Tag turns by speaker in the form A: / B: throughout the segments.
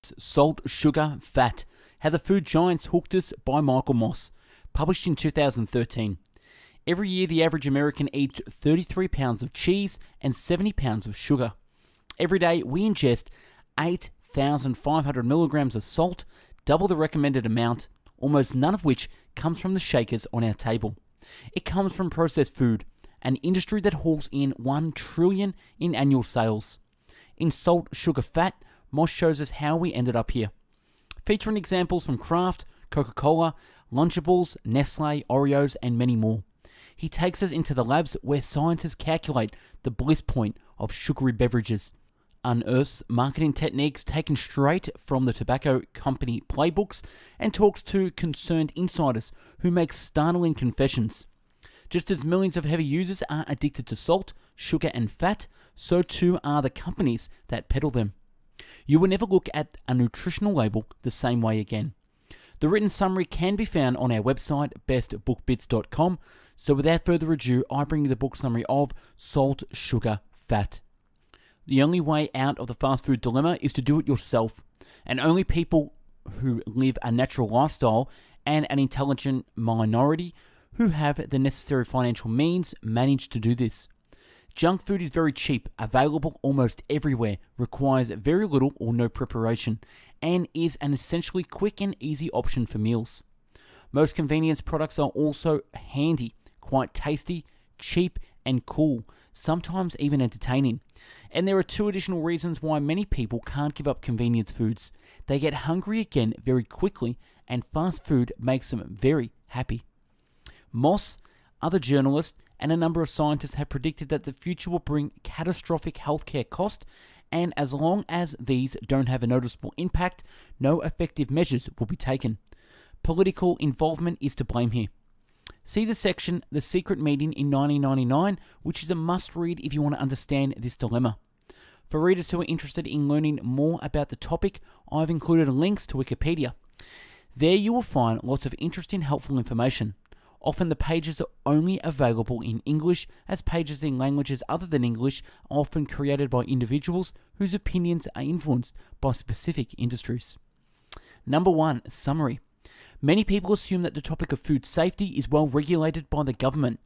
A: Secrets, Salt, Sugar, Fat, How the Food Giants Hooked Us by Michael Moss, published in 2013. Every year, the average American eats 33 pounds of cheese and 70 pounds of sugar. Every day, we ingest 8,500 milligrams of salt, double the recommended amount, almost none of which comes from the shakers on our table. It comes from processed food, an industry that hauls in $1 trillion in annual sales. In Salt, Sugar, Fat, Moss shows us how we ended up here. Featuring examples from Kraft, CocaCola, Lunchables, Nestle, Oreos, and many more. He takes us into the labs where scientists calculate the bliss point of sugary beverages, unearths marketing techniques taken straight from the tobacco company playbooks, and talks to concerned insiders who make startling confessions. Just as millions of heavy users are addicted to salt, sugar, and fat, so too are the companies that peddle them. You will never look at a nutritional label the same way again. The written summary can be found on our website, bestbookbits.com. So without further ado, I bring you the book summary of Salt, Sugar, Fat. The only way out of the fast food dilemma is to do it yourself. And only people who live a natural lifestyle and an intelligent minority who have the necessary financial means manage to do this. Junk food is very cheap, available almost everywhere, requires very little or no preparation, and is an essentially quick and easy option for meals. Most convenience products are also handy, quite tasty, cheap, and cool, sometimes even entertaining. And there are two additional reasons why many people can't give up convenience foods. They get hungry again very quickly, and fast food makes them very happy. Moss, other journalists, and a number of scientists have predicted that the future will bring catastrophic healthcare costs, and as long as these don't have a noticeable impact, no effective measures will be taken. Political involvement is to blame here. See the section, The Secret Meeting in 1999, which is a must-read if you want to understand this dilemma. For readers who are interested in learning more about the topic, I've included links to Wikipedia. There you will find lots of interesting, helpful information. Often the pages are only available in English, as pages in languages other than English are often created by individuals whose opinions are influenced by specific industries. Number 1, summary. Many people assume that the topic of food safety is well regulated by the government.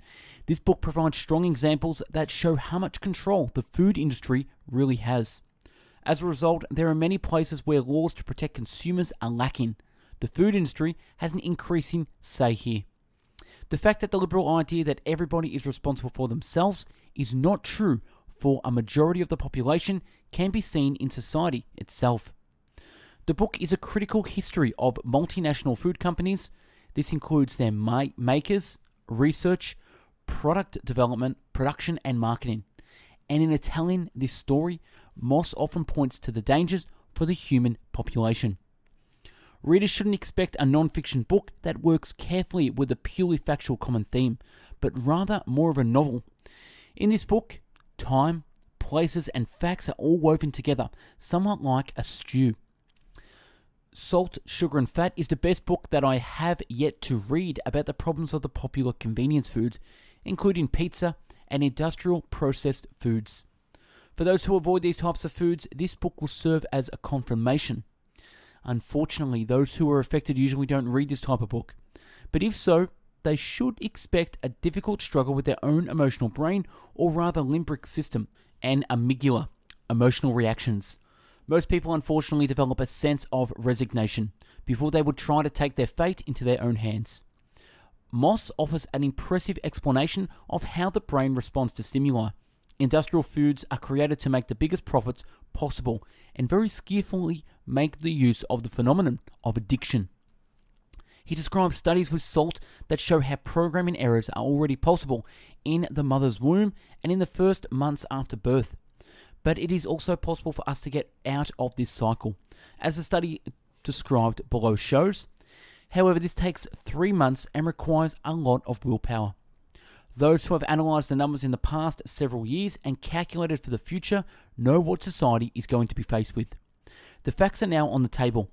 A: This book provides strong examples that show how much control the food industry really has. As a result, there are many places where laws to protect consumers are lacking. The food industry has an increasing say here. The fact that the liberal idea that everybody is responsible for themselves is not true for a majority of the population can be seen in society itself. The book is a critical history of multinational food companies. This includes their makers, research, product development, production, and marketing. And in telling this story, Moss often points to the dangers for the human population. Readers shouldn't expect a non-fiction book that works carefully with a purely factual common theme, but rather more of a novel. In this book, time, places, and facts are all woven together, somewhat like a stew. Salt, Sugar, and Fat is the best book that I have yet to read about the problems of the popular convenience foods, including pizza and industrial processed foods. For those who avoid these types of foods, this book will serve as a confirmation. Unfortunately, those who are affected usually don't read this type of book. But if so, they should expect a difficult struggle with their own emotional brain, or rather limbic system, and amygdala, emotional reactions. Most people unfortunately develop a sense of resignation before they would try to take their fate into their own hands. Moss offers an impressive explanation of how the brain responds to stimuli. Industrial foods are created to make the biggest profits possible and very skillfully make the use of the phenomenon of addiction. He describes studies with salt that show how programming errors are already possible in the mother's womb and in the first months after birth. But it is also possible for us to get out of this cycle, as the study described below shows. However, this takes 3 months and requires a lot of willpower. Those who have analysed the numbers in the past several years and calculated for the future know what society is going to be faced with. The facts are now on the table.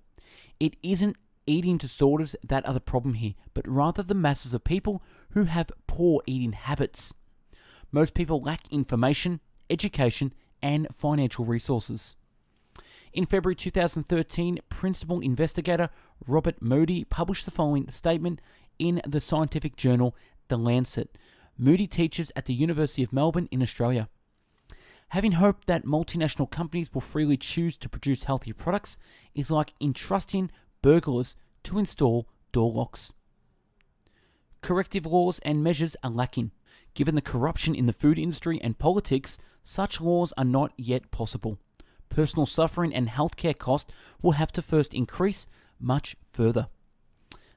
A: It isn't eating disorders that are the problem here, but rather the masses of people who have poor eating habits. Most people lack information, education, and financial resources. In February 2013, principal investigator Robert Moody published the following statement in the scientific journal The Lancet. Moody teaches at the University of Melbourne in Australia. Having hope that multinational companies will freely choose to produce healthier products is like entrusting burglars to install door locks. Corrective laws and measures are lacking. Given the corruption in the food industry and politics, such laws are not yet possible. Personal suffering and healthcare costs will have to first increase much further.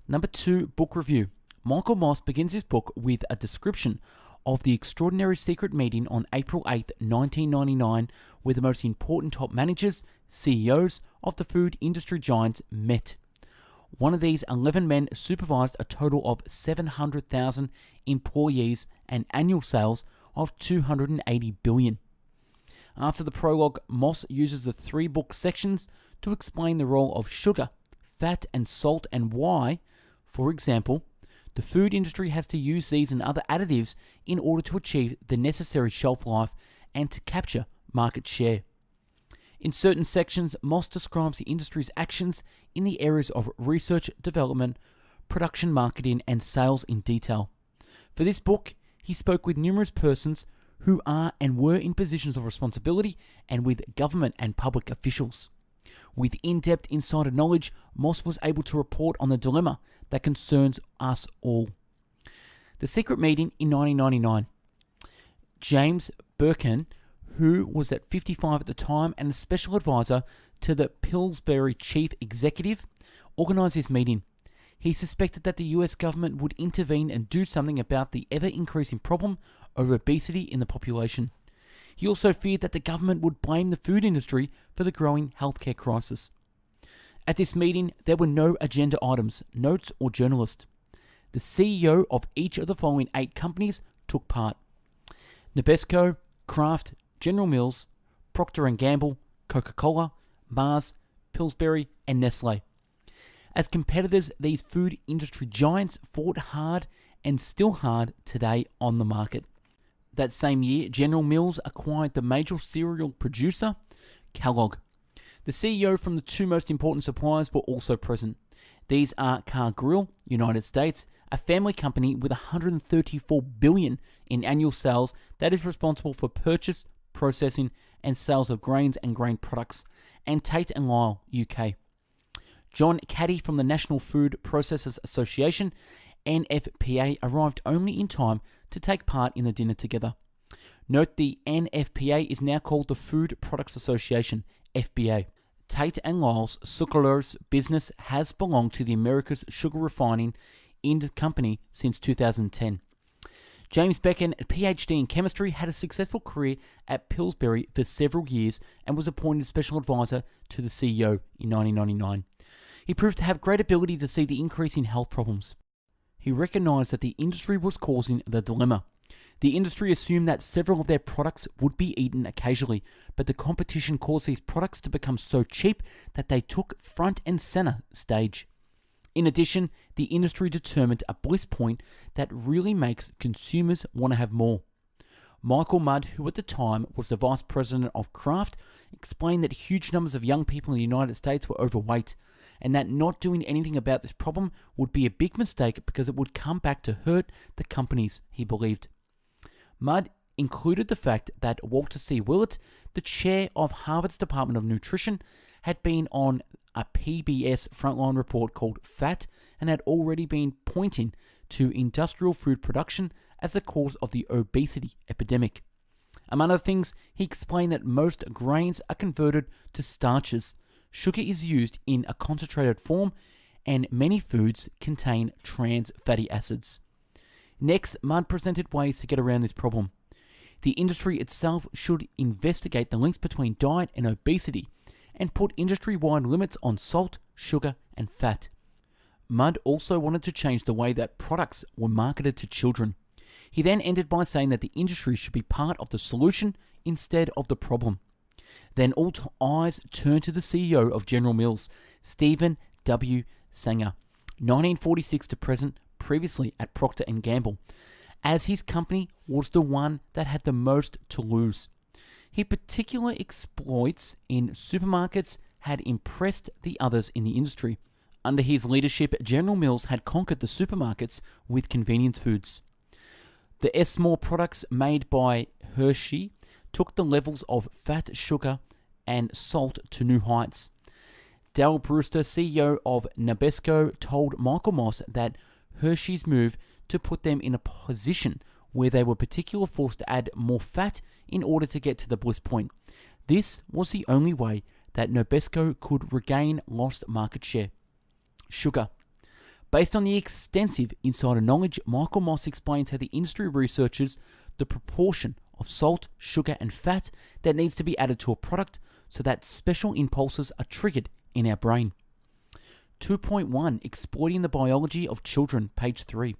A: Number 2, book review. Michael Moss begins his book with a description of the extraordinary secret meeting on April 8, 1999, where the most important top managers, CEOs of the food industry giants met. One of these 11 men supervised a total of 700,000 employees and annual sales of $280 billion. After the prologue, Moss uses the 3 book sections to explain the role of sugar, fat, and salt and why, for example, the food industry has to use these and other additives in order to achieve the necessary shelf life and to capture market share. In certain sections, Moss describes the industry's actions in the areas of research, development, production, marketing, and sales in detail. For this book, he spoke with numerous persons who are and were in positions of responsibility and with government and public officials. With in-depth insider knowledge, Moss was able to report on the dilemma that concerns us all. The secret meeting in 1999. James Birkin, who was at 55 at the time and a special advisor to the Pillsbury chief executive, organized this meeting. He suspected that the US government would intervene and do something about the ever-increasing problem of obesity in the population. He also feared that the government would blame the food industry for the growing healthcare crisis. At this meeting, there were no agenda items, notes, or journalists. The CEO of each of the following 8 companies took part: Nabisco, Kraft, General Mills, Procter & Gamble, CocaCola, Mars, Pillsbury, and Nestle. As competitors, these food industry giants fought hard and still hard today on the market. That same year, General Mills acquired the major cereal producer, Kellogg. The CEO from the 2 most important suppliers were also present. These are Cargill, United States, a family company with $134 billion in annual sales that is responsible for purchase, processing, and sales of grains and grain products, and Tate & Lyle, UK. John Caddy from the National Food Processors Association, NFPA, arrived only in time to take part in the dinner together. Note the NFPA is now called the Food Products Association, FBA. Tate & Lyle's sucralose business has belonged to the America's Sugar Refining Company since 2010. James Becken, a PhD in chemistry, had a successful career at Pillsbury for several years and was appointed special advisor to the CEO in 1999. He proved to have great ability to see the increase in health problems. He recognized that the industry was causing the dilemma. The industry assumed that several of their products would be eaten occasionally, but the competition caused these products to become so cheap that they took front and center stage. In addition, the industry determined a bliss point that really makes consumers want to have more. Michael Mudd, who at the time was the vice president of Kraft, explained that huge numbers of young people in the United States were overweight, and that not doing anything about this problem would be a big mistake because it would come back to hurt the companies, he believed. Mudd included the fact that Walter C. Willett, the chair of Harvard's Department of Nutrition, had been on a PBS Frontline report called Fat and had already been pointing to industrial food production as the cause of the obesity epidemic. Among other things, he explained that most grains are converted to starches, sugar is used in a concentrated form, and many foods contain trans fatty acids. Next, Mudd presented ways to get around this problem. The industry itself should investigate the links between diet and obesity and put industry-wide limits on salt, sugar, and fat. Mudd also wanted to change the way that products were marketed to children. He then ended by saying that the industry should be part of the solution instead of the problem. Then all eyes turned to the CEO of General Mills, Stephen W. Sanger, 1946 to present, previously at Procter & Gamble, as his company was the one that had the most to lose. he particular exploits in supermarkets had impressed the others in the industry. Under his leadership, General Mills had conquered the supermarkets with convenience foods. The S-More products made by Hershey took the levels of fat, sugar, and salt to new heights. Dale Brewster, CEO of Nabisco, told Michael Moss that Hershey's move to put them in a position where they were particularly forced to add more fat in order to get to the bliss point. This was the only way that Nabisco could regain lost market share. Sugar. Based on the extensive insider knowledge, Michael Moss explains how the industry researches the proportion of salt, sugar, and fat that needs to be added to a product so that special impulses are triggered in our brain. 2.1 Exploiting the biology of children, page 3.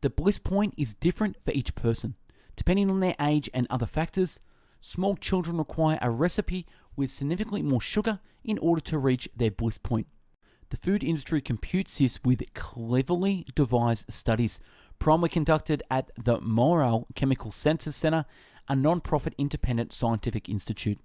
A: The bliss point is different for each person. Depending on their age and other factors, small children require a recipe with significantly more sugar in order to reach their bliss point. The food industry computes this with cleverly devised studies, primarily conducted at the Morale Chemical Senses Center, a non-profit independent scientific institute.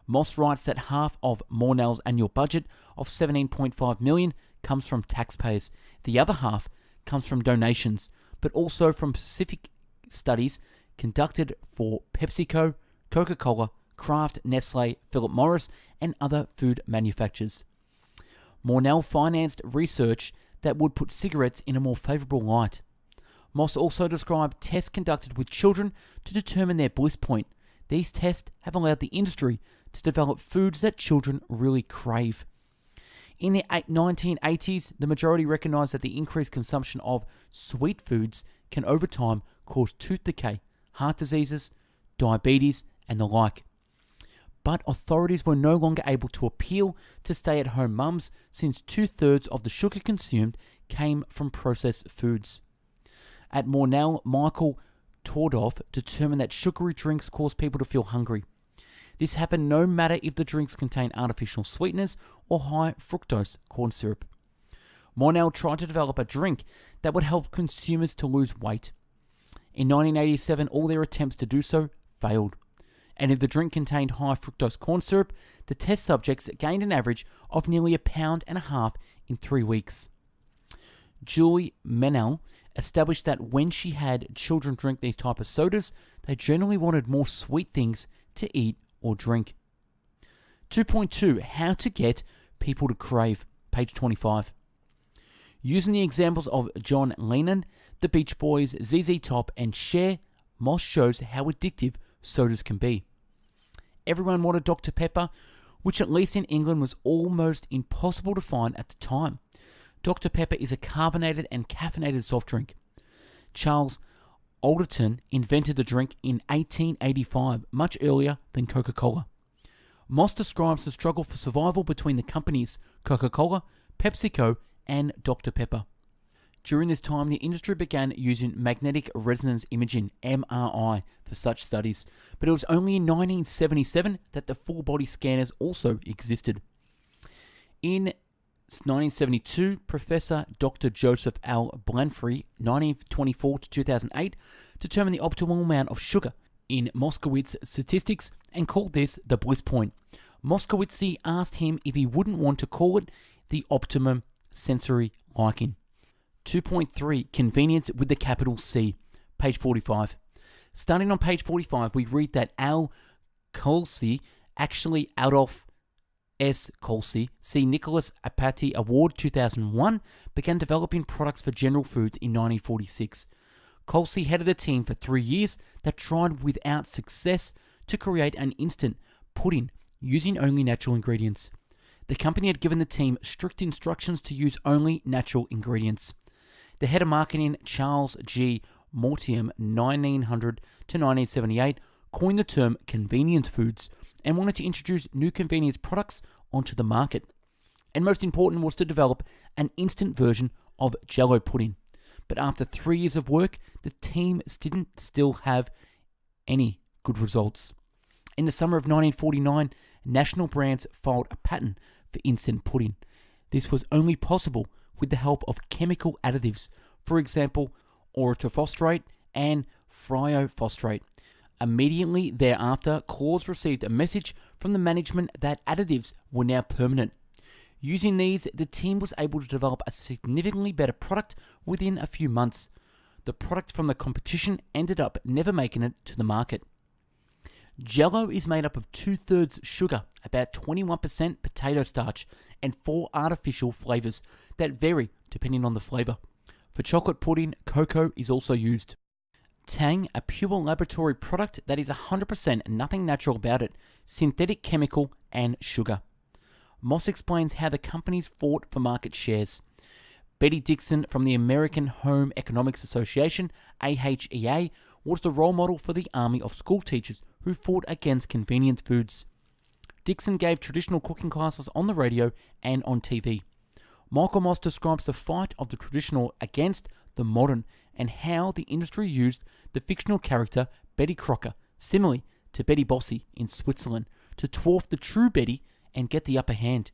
A: Moss writes that half of Mornell's annual budget of $17.5 million comes from taxpayers. The other half comes from donations, but also from specific studies conducted for PepsiCo, CocaCola, Kraft, Nestle, Philip Morris, and other food manufacturers. Mornell financed research that would put cigarettes in a more favorable light. Moss also described tests conducted with children to determine their bliss point. These tests have allowed the industry to develop foods that children really crave. In the 1980s, the majority recognized that the increased consumption of sweet foods can over time cause tooth decay, heart diseases, diabetes, and the like. But authorities were no longer able to appeal to stay-at-home mums since 2/3 of the sugar consumed came from processed foods. At Mornell, Michael Tordoff determined that sugary drinks cause people to feel hungry. This happened no matter if the drinks contain artificial sweeteners or high fructose corn syrup. Mornell tried to develop a drink that would help consumers to lose weight. In 1987, all their attempts to do so failed. And if the drink contained high fructose corn syrup, the test subjects gained an average of nearly 1.5 pounds in 3 weeks. Julie Menel established that when she had children drink these type of sodas, they generally wanted more sweet things to eat or drink. 2.2 How to get people to crave, page 25. Using the examples of John Lennon, the Beach Boys, ZZ Top, and Cher, Moss shows how addictive sodas can be. Everyone wanted Dr. Pepper, which at least in England was almost impossible to find at the time. Dr. Pepper is a carbonated and caffeinated soft drink. Charles Alderton invented the drink in 1885, much earlier than Coca-Cola. Moss describes the struggle for survival between the companies Coca-Cola, PepsiCo, and Dr. Pepper. During this time, the industry began using magnetic resonance imaging, MRI, for such studies, but it was only in 1977 that the full-body scanners also existed. In 1972, Professor Dr. Joseph L. Blanfrey, 1924 to 2008, determined the optimal amount of sugar in Moskowitz statistics and called this the bliss point. Moskowitz asked him if he wouldn't want to call it the optimum sensory liking. 2.3 Convenience with the capital C, page 45. Starting on page 45, we read that Al Colsey, actually Adolf S. Colsey, see Nicholas Apathy Award 2001, began developing products for General Foods in 1946. Colsey headed a team for 3 years that tried without success to create an instant pudding using only natural ingredients. The company had given the team strict instructions to use only natural ingredients. The head of marketing, Charles G. Mortium, 1900 to 1978, coined the term convenience foods and wanted to introduce new convenience products onto the market. And most important was to develop an instant version of JellO pudding. But after 3 years of work, the team didn't still have any good results. In the summer of 1949, National Brands filed a patent for instant pudding. This was only possible with the help of chemical additives, for example, orthophosphate and thiophosphate. Immediately thereafter, Claus received a message from the management that additives were now permanent. Using these, the team was able to develop a significantly better product within a few months. The product from the competition ended up never making it to the market. JellO is made up of 2/3 sugar, about 21% potato starch, and 4 artificial flavors that vary depending on the flavor. For chocolate pudding, cocoa is also used. Tang, a pure laboratory product that is 100% nothing natural about it, synthetic chemical and sugar. Moss explains how the companies fought for market shares. Betty Dixon from the American Home Economics Association, AHEA, was the role model for the army of school teachers who fought against convenience foods. Dixon gave traditional cooking classes on the radio and on TV. Michael Moss describes the fight of the traditional against the modern and how the industry used the fictional character Betty Crocker, similarly to Betty Bossi in Switzerland, to dwarf the true Betty and get the upper hand.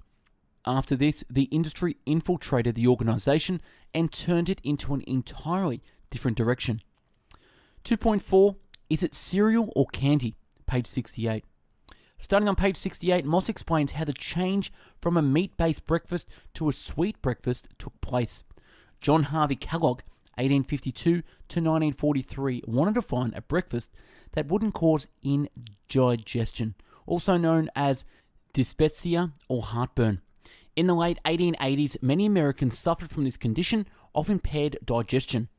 A: After this, the industry infiltrated the organization and turned it into an entirely different direction. 2.4, is it cereal or candy? Page 68. Starting on page 68, Moss explains how the change from a meat-based breakfast to a sweet breakfast took place. John Harvey Kellogg, 1852 to 1943, wanted to find a breakfast that wouldn't cause indigestion, also known as dyspepsia or heartburn. In the late 1880s, many Americans suffered from this condition of impaired digestion.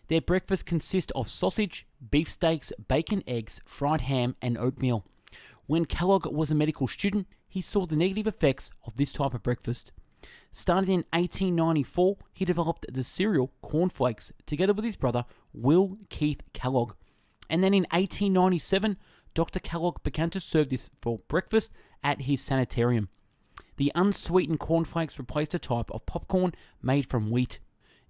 A: Their breakfast consists of sausage, beefsteaks, bacon, eggs, fried ham, and oatmeal. When Kellogg was a medical student, he saw the negative effects of this type of breakfast. Starting in 1894, he developed the cereal cornflakes together with his brother Will Keith Kellogg. And then in 1897, Dr. Kellogg began to serve this for breakfast at his sanitarium. The unsweetened cornflakes replaced a type of popcorn made from wheat.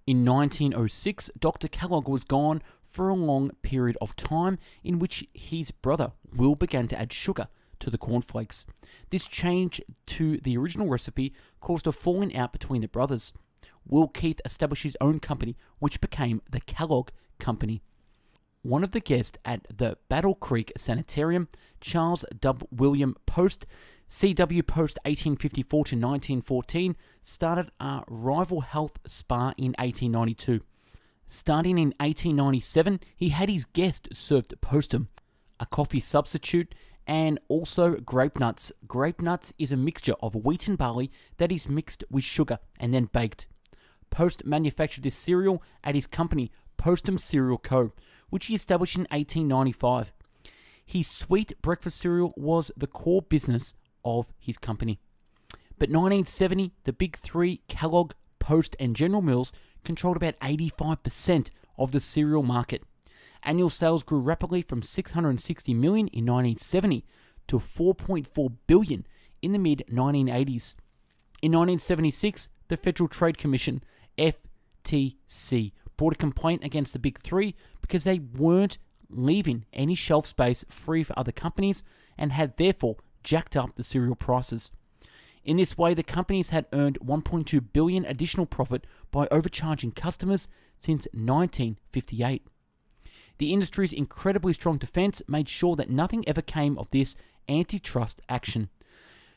A: In 1906, Dr. Kellogg was gone for a long period of time in which his brother Will began to add sugar to the cornflakes. This change to the original recipe caused a falling out between the brothers. Will Keith established his own company, which became the Kellogg Company. One of the guests at the Battle Creek Sanitarium, Charles W. William Post, C.W. Post 1854 to 1914, started a rival health spa in 1892. Starting in 1897, he had his guest served postum, a coffee substitute, and also grape nuts. Grape nuts is a mixture of wheat and barley that is mixed with sugar and then baked. Post manufactured this cereal at his company, Postum Cereal Co., which he established in 1895. His sweet breakfast cereal was the core business of his company. But 1970, the big three, Kellogg, Post, and General Mills, controlled about 85% of the cereal market. Annual sales grew rapidly from $660 million in 1970 to $4.4 billion in the mid-1980s. In 1976, the Federal Trade Commission, FTC, brought a complaint against the big three because they weren't leaving any shelf space free for other companies and had therefore jacked up the cereal prices. In this way, the companies had earned $1.2 billion additional profit by overcharging customers since 1958. The industry's incredibly strong defense made sure that nothing ever came of this antitrust action.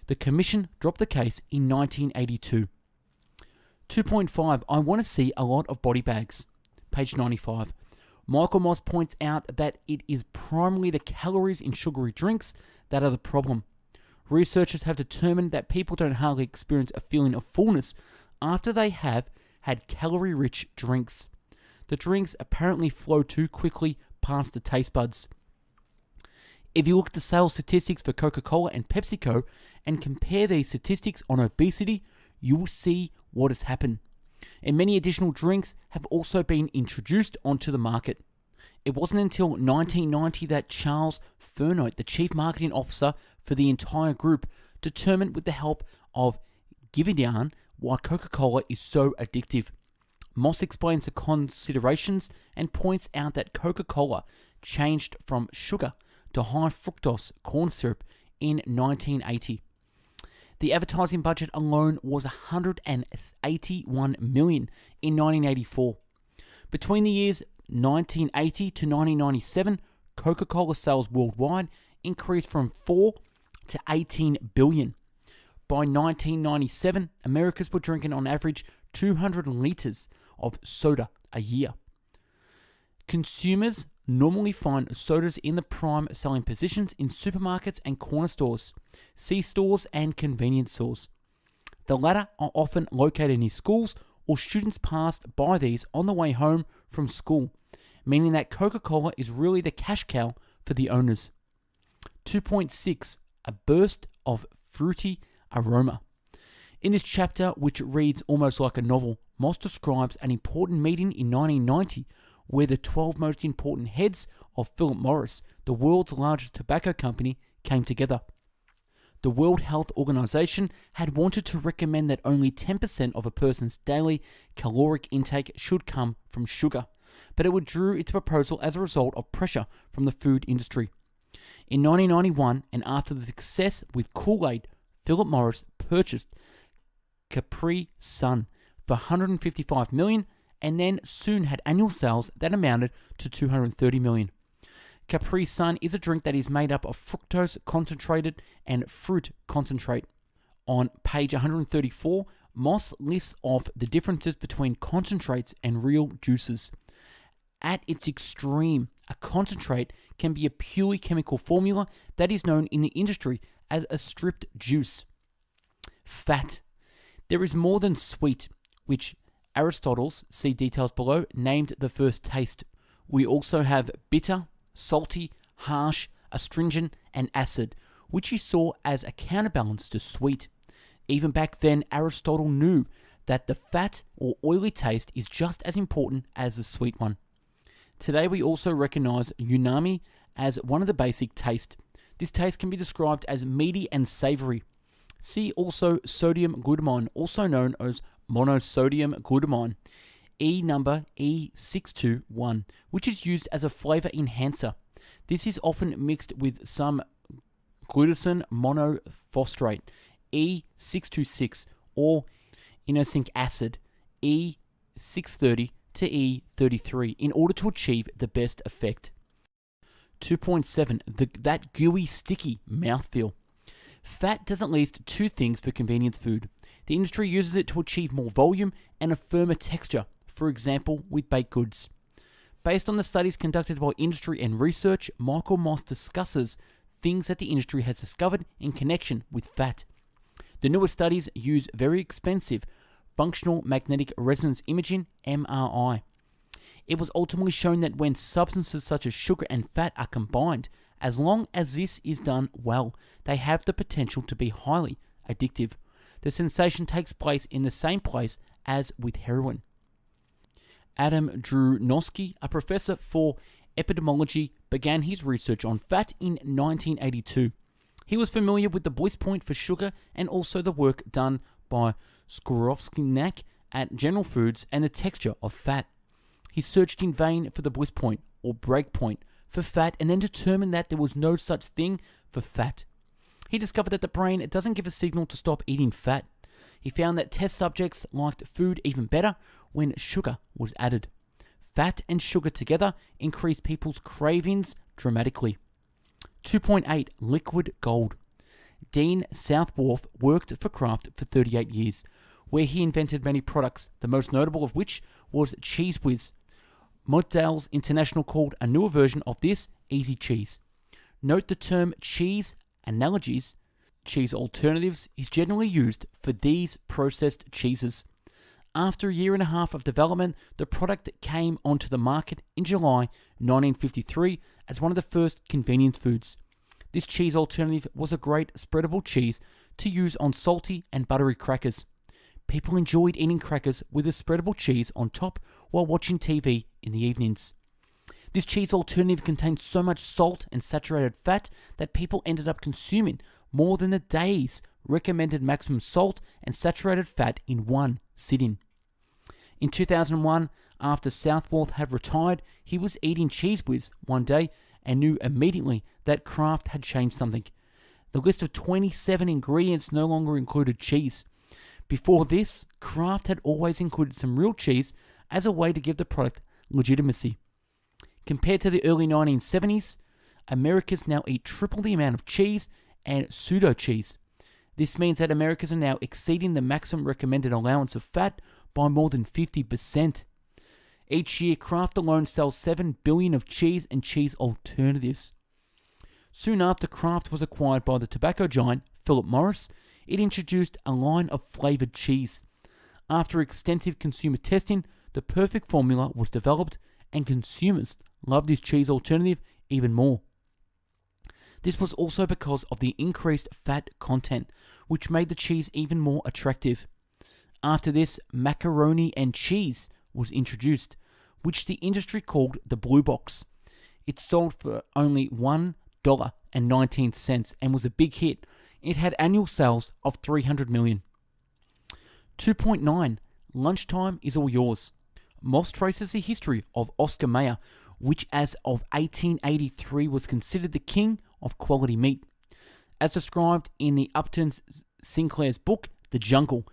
A: The commission dropped the case in 1982. 2.5. I want to see a lot of body bags. Page 95. Michael Moss points out that it is primarily the calories in sugary drinks that are the problem. Researchers have determined that people don't hardly experience a feeling of fullness after they have had calorie-rich drinks. The drinks apparently flow too quickly past the taste buds. If you look at the sales statistics for Coca-Cola and PepsiCo and compare these statistics on obesity, you will see what has happened. And many additional drinks have also been introduced onto the market. It wasn't until 1990 that Charles Furnote, the chief marketing officer for the entire group, determined with the help of Givaudan why Coca-Cola is so addictive. Moss explains the considerations and points out that Coca-Cola changed from sugar to high fructose corn syrup in 1980. The advertising budget alone was $181 million in 1984. Between the years 1980 to 1997, Coca-Cola sales worldwide increased from 4 to 18 billion. By 1997, Americans were drinking on average 200 liters of soda a year. Consumers normally find sodas in the prime selling positions in supermarkets and corner stores, C-stores, and convenience stores. The latter are often located near schools, or students passed by these on the way home from school, meaning that Coca-Cola is really the cash cow for the owners. 2.6. A burst of fruity aroma. In this chapter, which reads almost like a novel, Moss describes an important meeting in 1990 where the 12 most important heads of Philip Morris, the world's largest tobacco company, came together. The World Health Organization had wanted to recommend that only 10% of a person's daily caloric intake should come from sugar, but it withdrew its proposal as a result of pressure from the food industry. In 1991, and after the success with Kool-Aid, Philip Morris purchased Capri Sun for $155 million, and then soon had annual sales that amounted to $230 million. Capri Sun is a drink that is made up of fructose concentrated and fruit concentrate. On page 134, Moss lists off the differences between concentrates and real juices. At its extreme, a concentrate can be a purely chemical formula that is known in the industry as a stripped juice. Fat. There is more than sweet, which Aristotle's, see details below, named the first taste. We also have bitter, salty, harsh, astringent, and acid, which he saw as a counterbalance to sweet. Even back then, Aristotle knew that the fat or oily taste is just as important as the sweet one. Today we also recognize umami as one of the basic tastes. This taste can be described as meaty and savory. See also sodium glutamine, also known as monosodium glutamine, number E621, which is used as a flavor enhancer. This is often mixed with some glutathione monophosphate, E626, or inosinic acid, E630 to E33, in order to achieve the best effect. 2.7. That gooey, sticky mouthfeel. Fat does at least two things for convenience food. The industry uses it to achieve more volume and a firmer texture, for example with baked goods. Based on the studies conducted by industry and research, Michael Moss discusses things that the industry has discovered in connection with fat. The newer studies use very expensive functional magnetic resonance imaging, MRI. It was ultimately shown that when substances such as sugar and fat are combined, as long as this is done well, they have the potential to be highly addictive. The sensation takes place in the same place as with heroin. Adam Drew Norske, a professor for epidemiology, began his research on fat in 1982. He was familiar with the Bliss point for sugar and also the work done by Skorovskinak at General Foods and the texture of fat. He searched in vain for the Bliss point or break point for fat and then determined that there was no such thing for fat. He discovered that the brain doesn't give a signal to stop eating fat. He found that test subjects liked food even better when sugar was added. Fat and sugar together increase people's cravings dramatically. 2.8. Liquid gold. Dean Southworth worked for Kraft for 38 years, where he invented many products, the most notable of which was Cheese Whiz. Modell's International called a newer version of this Easy Cheese. Note the term cheese analogies, cheese alternatives, is generally used for these processed cheeses. After a year and a half of development, the product came onto the market in July 1953 as one of the first convenience foods. This cheese alternative was a great spreadable cheese to use on salty and buttery crackers. People enjoyed eating crackers with a spreadable cheese on top while watching TV in the evenings. This cheese alternative contained so much salt and saturated fat that people ended up consuming more than a day's recommended maximum salt and saturated fat in one sitting. In 2001, after Southworth had retired, he was eating Cheese Whiz one day and knew immediately that Kraft had changed something. The list of 27 ingredients no longer included cheese. Before this, Kraft had always included some real cheese as a way to give the product legitimacy. Compared to the early 1970s, Americans now eat triple the amount of cheese and pseudo cheese. This means that Americans are now exceeding the maximum recommended allowance of fat by more than 50%. Each year, Kraft alone sells $7 billion of cheese and cheese alternatives. Soon after Kraft was acquired by the tobacco giant Philip Morris, it introduced a line of flavored cheese. After extensive consumer testing, the perfect formula was developed, and consumers loved this cheese alternative even more. This was also because of the increased fat content, which made the cheese even more attractive. After this, macaroni and cheese was introduced, which the industry called the Blue Box. It sold for only $1.19 and was a big hit. It had annual sales of $300 million. 2.9. Lunchtime is all yours. Moss traces the history of Oscar Mayer, which as of 1883 was considered the king of quality meat. As described in the Upton Sinclair's book, The Jungle,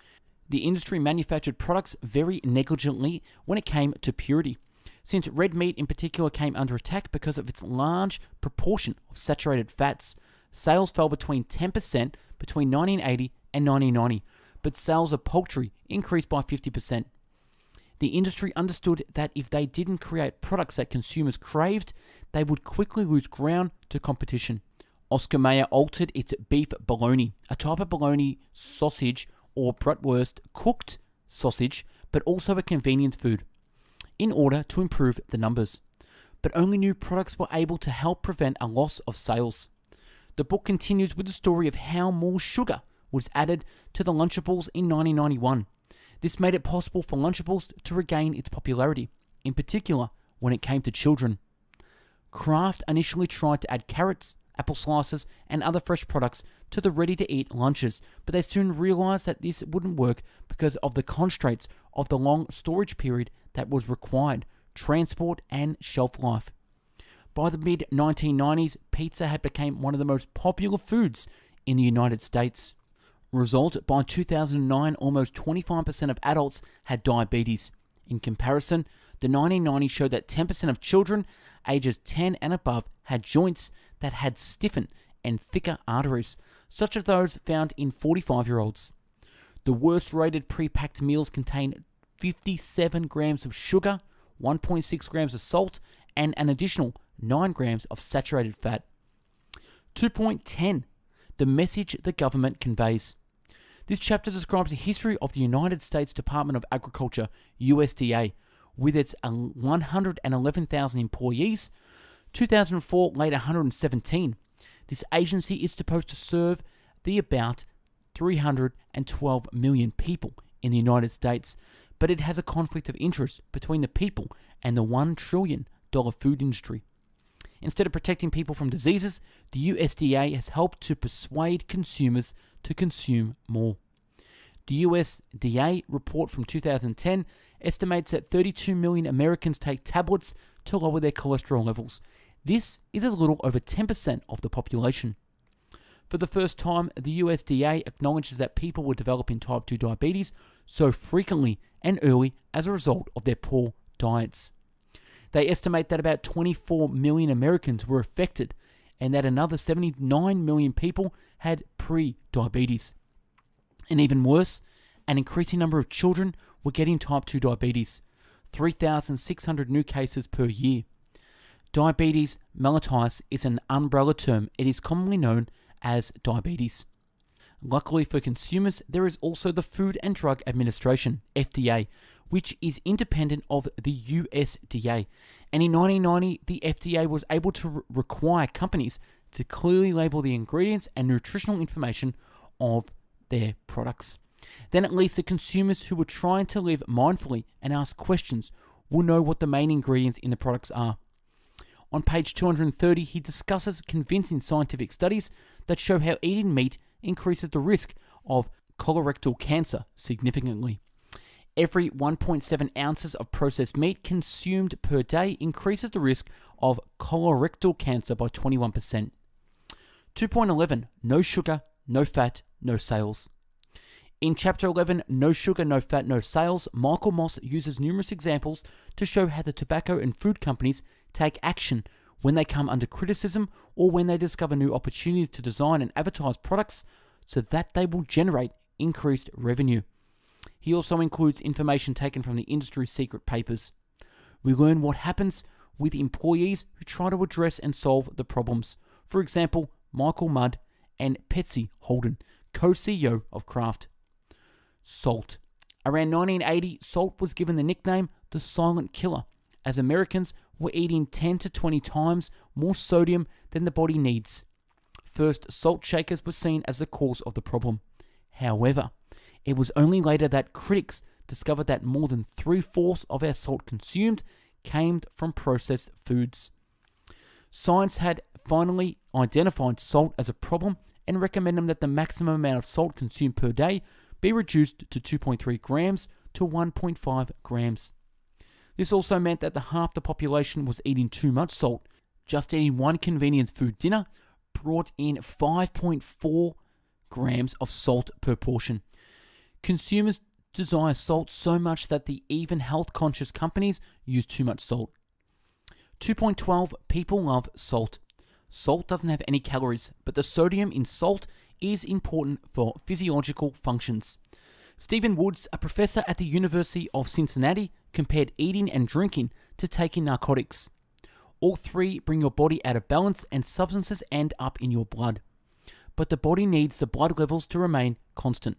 A: the industry manufactured products very negligently when it came to purity. Since red meat in particular came under attack because of its large proportion of saturated fats, sales fell between 10% between 1980 and 1990, but sales of poultry increased by 50%. The industry understood that if they didn't create products that consumers craved, they would quickly lose ground to competition. Oscar Mayer altered its beef bologna, a type of bologna sausage or bratwurst cooked sausage, but also a convenience food, in order to improve the numbers. But only new products were able to help prevent a loss of sales. The book continues with the story of how more sugar was added to the Lunchables in 1991. This made it possible for Lunchables to regain its popularity, in particular when it came to children. Kraft initially tried to add carrots, apple slices, and other fresh products to the ready-to-eat lunches, but they soon realized that this wouldn't work because of the constraints of the long storage period that was required, transport, and shelf life. By the mid-1990s, pizza had become one of the most popular foods in the United States. Result, by 2009, almost 25% of adults had diabetes. In comparison, the 1990s showed that 10% of children ages 10 and above had joints that had stiffened and thicker arteries, such as those found in 45-year-olds. The worst-rated pre-packed meals contain 57 grams of sugar, 1.6 grams of salt, and an additional 9 grams of saturated fat. 2.10. The message the government conveys. This chapter describes the history of the United States Department of Agriculture, USDA, with its 111,000 employees. 2004 laid 117. This agency is supposed to serve the about 312 million people in the United States, but it has a conflict of interest between the people and the $1 trillion food industry. Instead of protecting people from diseases, the USDA has helped to persuade consumers to consume more. The USDA report from 2010 estimates that 32 million Americans take tablets to lower their cholesterol levels. This is a little over 10% of the population. For the first time, the USDA acknowledges that people were developing type 2 diabetes so frequently and early as a result of their poor diets. They estimate that about 24 million Americans were affected and that another 79 million people had pre-diabetes. And even worse, an increasing number of children were getting type 2 diabetes, 3,600 new cases per year. Diabetes mellitus is an umbrella term. It is commonly known as diabetes. Luckily for consumers, there is also the Food and Drug Administration, FDA, which is independent of the USDA. And in 1990, the FDA was able to require companies to clearly label the ingredients and nutritional information of their products. Then at least the consumers who were trying to live mindfully and ask questions will know what the main ingredients in the products are. On page 230, he discusses convincing scientific studies that show how eating meat increases the risk of colorectal cancer significantly. Every 1.7 ounces of processed meat consumed per day increases the risk of colorectal cancer by 21%. 2.11. No sugar, no fat, no sales. In Chapter 11, No Sugar, No Fat, No Sales, Michael Moss uses numerous examples to show how the tobacco and food companies take action when they come under criticism or when they discover new opportunities to design and advertise products so that they will generate increased revenue. He also includes information taken from the industry secret papers. We learn what happens with employees who try to address and solve the problems. For example, Michael Mudd and Patsy Holden, co-CEO of Kraft. Salt. Around 1980, salt was given the nickname the silent killer, as Americans were eating 10 to 20 times more sodium than the body needs. First, salt shakers were seen as the cause of the problem. However, it was only later that critics discovered that more than 3/4 of our salt consumed came from processed foods. Science had finally identified salt as a problem and recommended that the maximum amount of salt consumed per day be reduced to 2.3 grams to 1.5 grams. This also meant that half the population was eating too much salt. Just eating one convenience food dinner brought in 5.4 grams of salt per portion. Consumers desire salt so much that even health-conscious companies use too much salt. 2.12 People love salt. Salt doesn't have any calories, but the sodium in salt is important for physiological functions. Stephen Woods, a professor at the University of Cincinnati, compared eating and drinking to taking narcotics. All three bring your body out of balance and substances end up in your blood. But the body needs the blood levels to remain constant.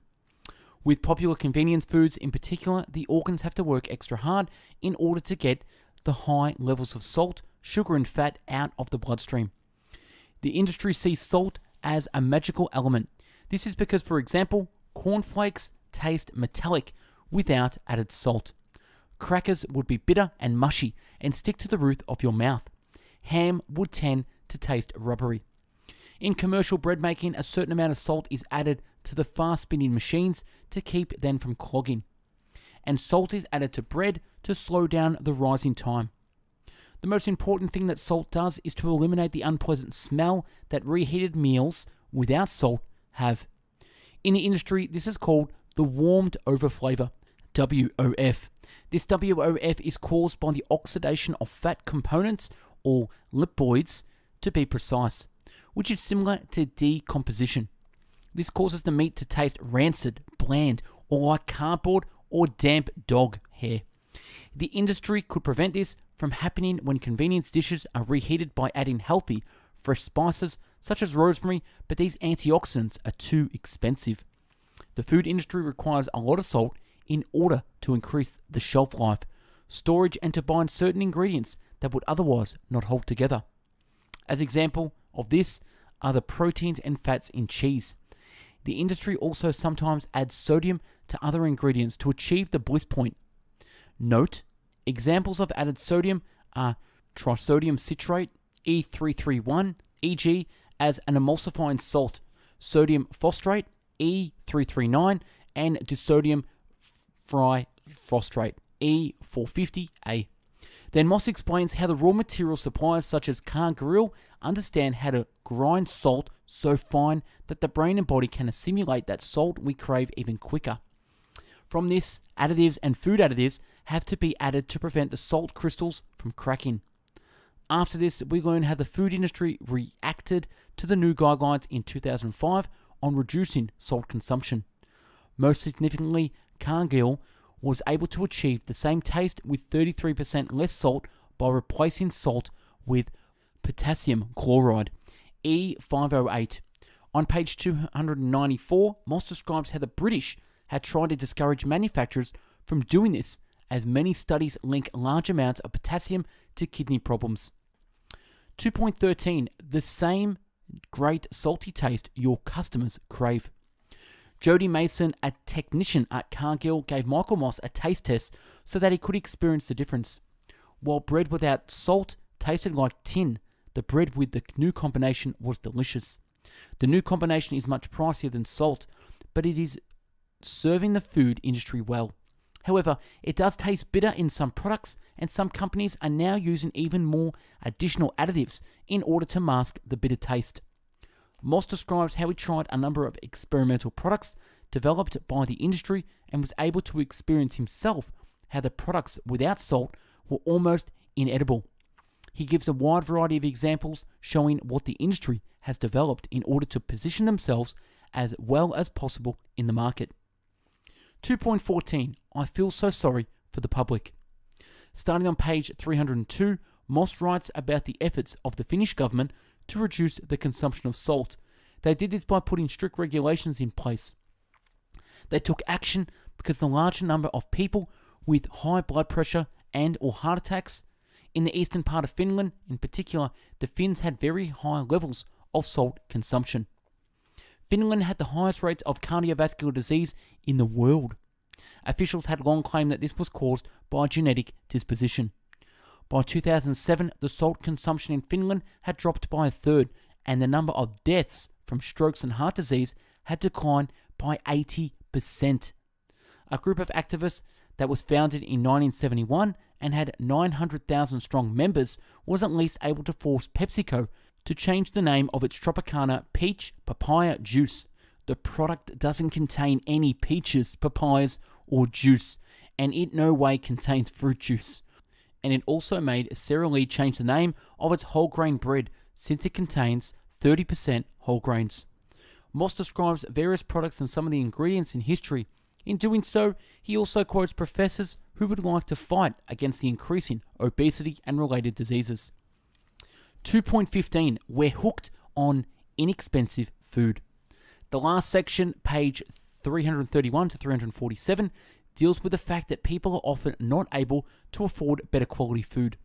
A: With popular convenience foods in particular, the organs have to work extra hard in order to get the high levels of salt, sugar and fat out of the bloodstream. The industry sees salt as a magical element. This is because, for example, cornflakes taste metallic without added salt. Crackers would be bitter and mushy and stick to the roof of your mouth. Ham would tend to taste rubbery. In commercial bread making, a certain amount of salt is added to the fast spinning machines to keep them from clogging. And salt is added to bread to slow down the rising time. The most important thing that salt does is to eliminate the unpleasant smell that reheated meals without salt have. In the industry, this is called the warmed over flavor, WOF. This WOF is caused by the oxidation of fat components, or lipoids to be precise, which is similar to decomposition. This causes the meat to taste rancid, bland, or like cardboard or damp dog hair. The industry could prevent this from happening when convenience dishes are reheated by adding healthy, fresh spices such as rosemary, but these antioxidants are too expensive. The food industry requires a lot of salt in order to increase the shelf life, storage, and to bind certain ingredients that would otherwise not hold together. As example of this are the proteins and fats in cheese. The industry also sometimes adds sodium to other ingredients to achieve the bliss point. Note, examples of added sodium are trisodium citrate, E331, e.g. as an emulsifying salt, sodium phosphate, E339, and disodium phosphate, E450A. Then Moss explains how the raw material suppliers such as Cargill understand how to grind salt so fine that the brain and body can assimilate that salt we crave even quicker. From this, additives and food additives have to be added to prevent the salt crystals from cracking. After this, we learn how the food industry reacted to the new guidelines in 2005 on reducing salt consumption. Most significantly, Cargill was able to achieve the same taste with 33% less salt by replacing salt with potassium chloride, E508. On page 294, Moss describes how the British had tried to discourage manufacturers from doing this, as many studies link large amounts of potassium to kidney problems. 2.13 The same great salty taste your customers crave. Jody Mason, a technician at Cargill, gave Michael Moss a taste test so that he could experience the difference. While bread without salt tasted like tin, the bread with the new combination was delicious. The new combination is much pricier than salt, but it is serving the food industry well. However, it does taste bitter in some products, and some companies are now using even more additional additives in order to mask the bitter taste. Moss describes how he tried a number of experimental products developed by the industry and was able to experience himself how the products without salt were almost inedible. He gives a wide variety of examples showing what the industry has developed in order to position themselves as well as possible in the market. 2.14. I feel so sorry for the public. Starting on page 302, Moss writes about the efforts of the Finnish government to reduce the consumption of salt. They did this by putting strict regulations in place. They took action because the larger number of people with high blood pressure and or heart attacks in the eastern part of Finland, in particular, the Finns had very high levels of salt consumption. Finland had the highest rates of cardiovascular disease in the world. Officials had long claimed that this was caused by genetic disposition. By 2007, the salt consumption in Finland had dropped by a third, and the number of deaths from strokes and heart disease had declined by 80%. A group of activists that was founded in 1971 and had 900,000 strong members was at least able to force PepsiCo to change the name of its Tropicana peach papaya juice. The product doesn't contain any peaches, papayas, or juice, and it no way contains fruit juice. And it also made Sara Lee change the name of its whole grain bread since it contains 30% whole grains. Moss describes various products and some of the ingredients in history. In doing so, he also quotes professors who would like to fight against the increasing obesity and related diseases. 2.15. We're hooked on inexpensive food. The last section, page 331 to 347, deals with the fact that people are often not able to afford better quality food.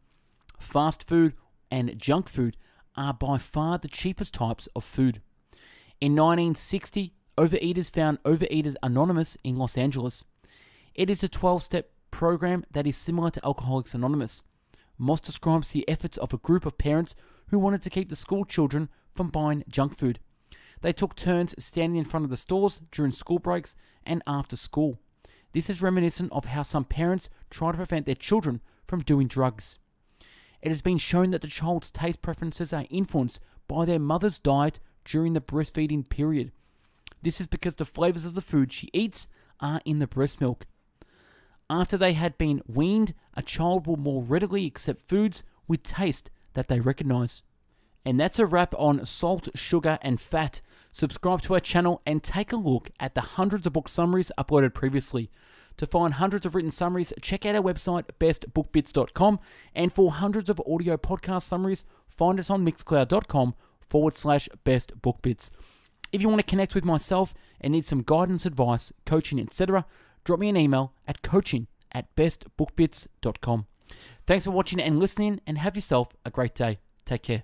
A: Fast food and junk food are by far the cheapest types of food. In 1960, Overeaters found Overeaters Anonymous in Los Angeles. It is a 12-step program that is similar to Alcoholics Anonymous. Moss describes the efforts of a group of parents who wanted to keep the school children from buying junk food. They took turns standing in front of the stores during school breaks and after school. This is reminiscent of how some parents try to prevent their children from doing drugs. It has been shown that the child's taste preferences are influenced by their mother's diet during the breastfeeding period. This is because the flavors of the food she eats are in the breast milk. After they had been weaned, a child will more readily accept foods with taste that they recognize. And that's a wrap on salt, sugar, and fat. Subscribe to our channel and take a look at the hundreds of book summaries uploaded previously. To find hundreds of written summaries, check out our website, bestbookbits.com. And for hundreds of audio podcast summaries, find us on mixcloud.com/bestbookbits. If you want to connect with myself and need some guidance, advice, coaching, etc., drop me an email at coaching@bestbookbits.com. Thanks for watching and listening, and have yourself a great day. Take care.